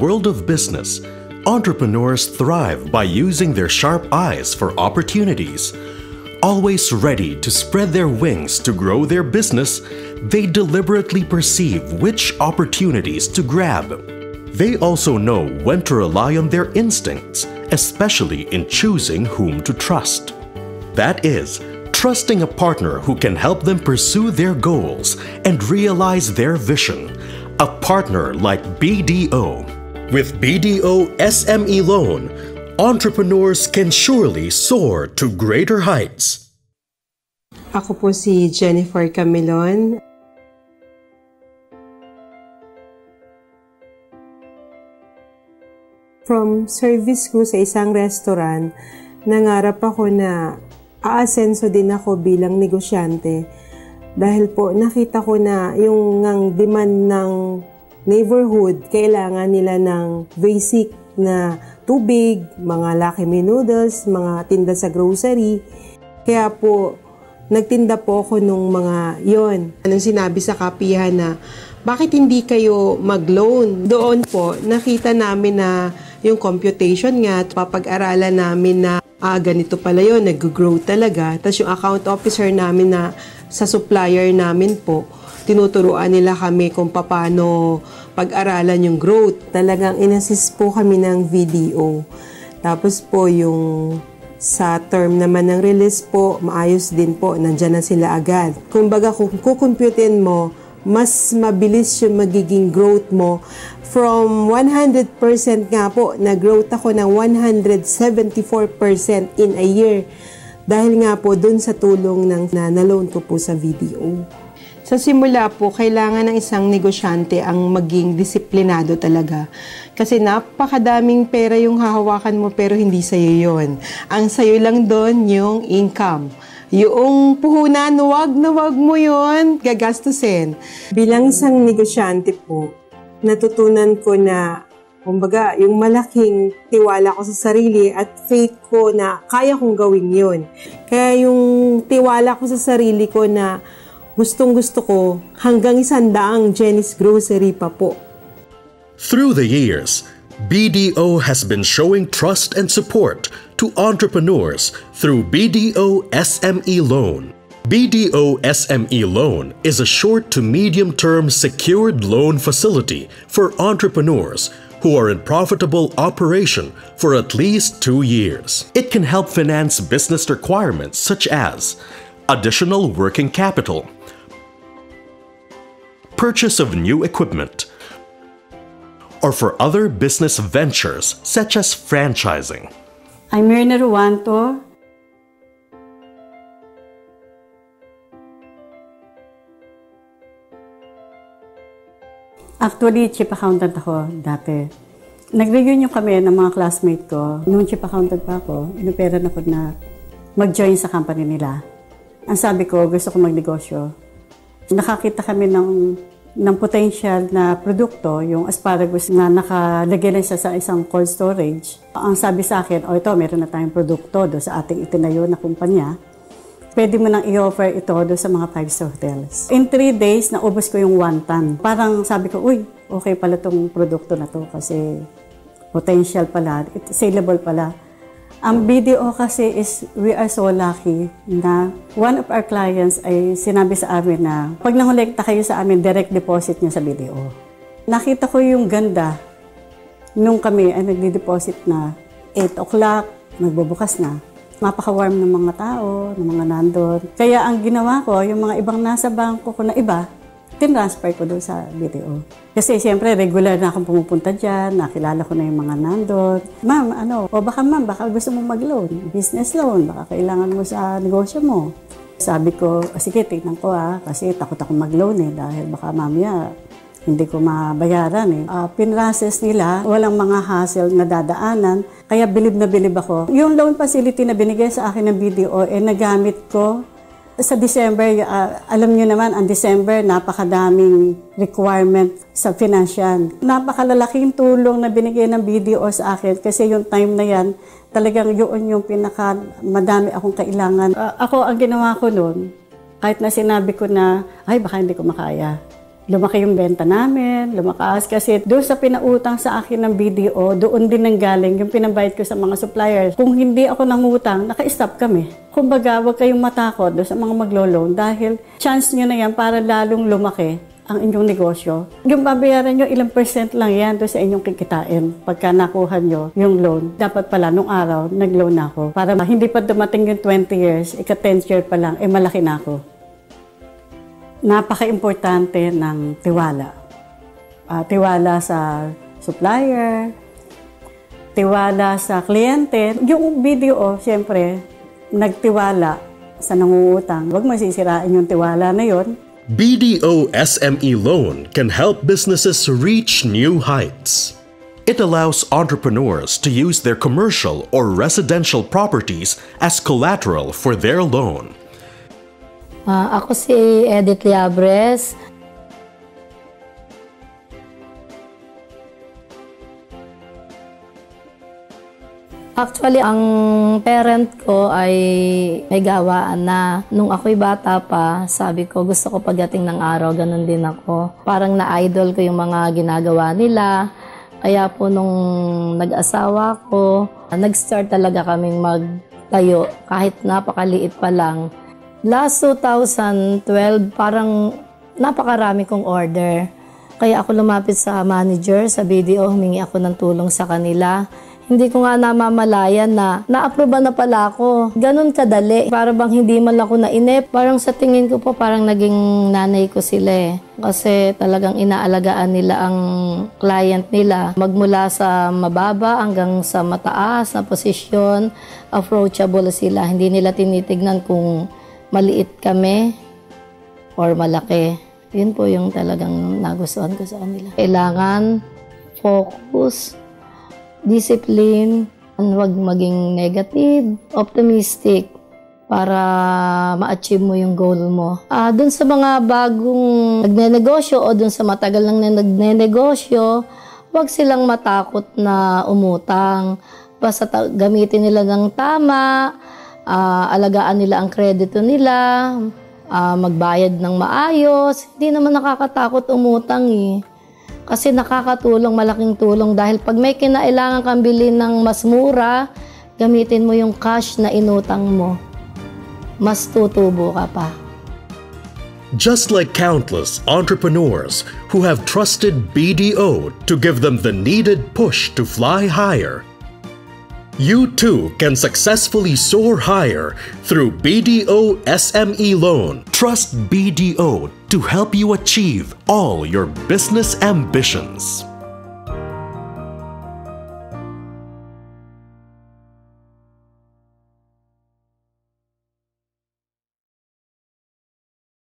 world of business, entrepreneurs thrive by using their sharp eyes for opportunities. Always ready to spread their wings to grow their business, they deliberately perceive which opportunities to grab. They also know when to rely on their instincts, especially in choosing whom to trust. That is, trusting a partner who can help them pursue their goals and realize their vision. A partner like BDO. With BDO SME Loan, entrepreneurs can surely soar to greater heights. Ako po si Jennifer Camilon. From service ko sa isang restaurant, nangarap ako na aasenso din ako bilang negosyante dahil po nakita ko na yung demand ng neighborhood, kailangan nila ng basic na tubig, mga Lucky Me noodles, mga tinda sa grocery. Kaya po, nagtinda po ako nung mga yon. Anong sinabi sa kapihan na, bakit hindi kayo mag-loan? Doon po, nakita namin na yung computation nga, papag-aralan namin na ganito pala yun, nag-grow talaga. Tapos yung account officer namin na sa supplier namin po, tinuturuan nila kami kung paano pag-aralan yung growth. Talagang inassist po kami ng VDO. Tapos po yung sa term naman ng release po, maayos din po, nandyan na sila agad. Kumbaga kung kukumputin mo, mas mabilis yung magiging growth mo. From 100% nga po, nag-growth ako ng 174% in a year. Dahil nga po dun sa tulong ng na-loan ko po sa VDO. Sa simula po, kailangan ng isang negosyante ang maging disiplinado talaga. Kasi napakadaming pera yung hahawakan mo pero hindi sa'yo yun. Ang sa'yo lang doon yung income. Yung puhunan, wag mo yun, gagastusin. Bilang isang negosyante po, natutunan ko na, kumbaga, yung malaking tiwala ko sa sarili at faith ko na kaya kong gawin yun. Kaya yung tiwala ko sa sarili ko na gustong-gusto ko hanggang 100 Jenny's Grocery pa po. Through the years, BDO has been showing trust and support to entrepreneurs through BDO SME Loan. BDO SME Loan is a short to medium-term secured loan facility for entrepreneurs who are in profitable operation for at least 2 years. It can help finance business requirements such as additional working capital, purchase of new equipment, or for other business ventures such as franchising. I'm Myrna Ruanto. Actually, chief accountant ako dati. Nag-reunion kami ng mga classmate ko. Noong chief accountant pa ako, inuperan ako na mag-join sa company nila. Ang sabi ko, gusto ko magnegosyo. Nakakita kami ng potential na produkto, yung asparagus na nakalagay lang siya sa isang cold storage. Ang sabi sa akin, ito, meron na tayong produkto do sa ating itinayo na kumpanya. Pwede mo nang i-offer ito do sa mga 5-star hotels. In 3 days, naubos ko yung 1 ton. Parang sabi ko, okay pala itong produkto na to kasi potential pala, saleable pala. Ang BDO kasi is, we are so lucky na one of our clients ay sinabi sa amin na pag nangolekta kayo sa amin, direct deposit niya sa BDO. Nakita ko yung ganda nung kami ay nagdi-deposit na 8 o'clock, magbubukas na. Mapaka-warm ng mga tao, ng mga nandun. Kaya ang ginawa ko, yung mga ibang nasa bangko ko na iba, tinransfer ko doon sa BDO. Kasi siyempre, regular na akong pumupunta dyan, nakilala ko na yung mga nandun. Ma'am, baka gusto mong mag-loan, business loan, baka kailangan mo sa negosyo mo. Sabi ko, sige, tignan ko kasi takot akong mag-loan dahil baka mamaya hindi ko mabayaran Pinrases nila, walang mga hassle na dadaanan, kaya bilib na bilib ako. Yung loan facility na binigay sa akin ng BDO, nagamit ko sa December. Alam niyo naman, ang December, napakadaming requirement sa financial. Napakalalaking tulong na binigay ng BDO sa akin kasi yung time na yan, talagang yun yung madami akong kailangan. Ako, ang ginawa ko noon, kahit na sinabi ko na, baka hindi ko makaya. Lumaki yung benta namin, lumakas kasi doon sa pinautang sa akin ng BDO, doon din nanggaling yung pinabayad ko sa mga suppliers. Kung hindi ako nangutang, naka-stop kami. Kumbaga, huwag kayong matakot doon sa mga maglo-loan dahil chance nyo na yan para lalong lumaki ang inyong negosyo. Yung babayaran nyo, ilang % lang yan doon sa inyong kikitain. Pagka nakuha nyo yung loan, dapat pala nung araw, nag-loan ako. Para hindi pa dumating yung 20 years, ika-10th year pa lang, malaki na ako. Napaka-importante ng tiwala. Tiwala sa supplier, tiwala sa kliyente. Yung BDO, siyempre, nagtiwala sa nangungutang. Huwag masisirain yung tiwala na yon. BDO SME Loan can help businesses reach new heights. It allows entrepreneurs to use their commercial or residential properties as collateral for their loan. Ako si Edith Liabres. Actually, ang parent ko ay may gawaan na. Nung ako'y bata pa, sabi ko, gusto ko pagdating ng araw, ganun din ako. Parang na-idol ko yung mga ginagawa nila. Kaya po nung nag-asawa ko, nag-start talaga kaming magtayo, kahit napakaliit pa lang. Last 2012, parang napakarami kong order. Kaya ako lumapit sa manager, sa BDO, humingi ako ng tulong sa kanila. Hindi ko nga namamalayan na na-approve na pala ako. Ganun kadali. Para bang hindi man ako nainip. Parang sa tingin ko po parang naging nanay ko sila eh. Kasi talagang inaalagaan nila ang client nila. Magmula sa mababa hanggang sa mataas na posisyon, approachable sila. Hindi nila tinitignan kung maliit kami or malaki. Yun po yung talagang nagustuhan ko sa kanila. Kailangan focus, discipline, huwag maging negative, optimistic para ma-achieve mo yung goal mo. Dun sa mga bagong nagnenegosyo o dun sa matagal nang nagnenegosyo, huwag silang matakot na umutang. Basta gamitin nila ng tama, alagaan nila ang kredito nila, magbayad ng maayos. Hindi naman nakakatakot umutang eh. Kasi nakakatulong, malaking tulong dahil pag may kinailangan kang bilhin ng mas mura, gamitin mo yung cash na inutang mo. Mas tutubo ka pa. Just like countless entrepreneurs who have trusted BDO to give them the needed push to fly higher, you too can successfully soar higher through BDO SME Loan. Trust BDO to help you achieve all your business ambitions.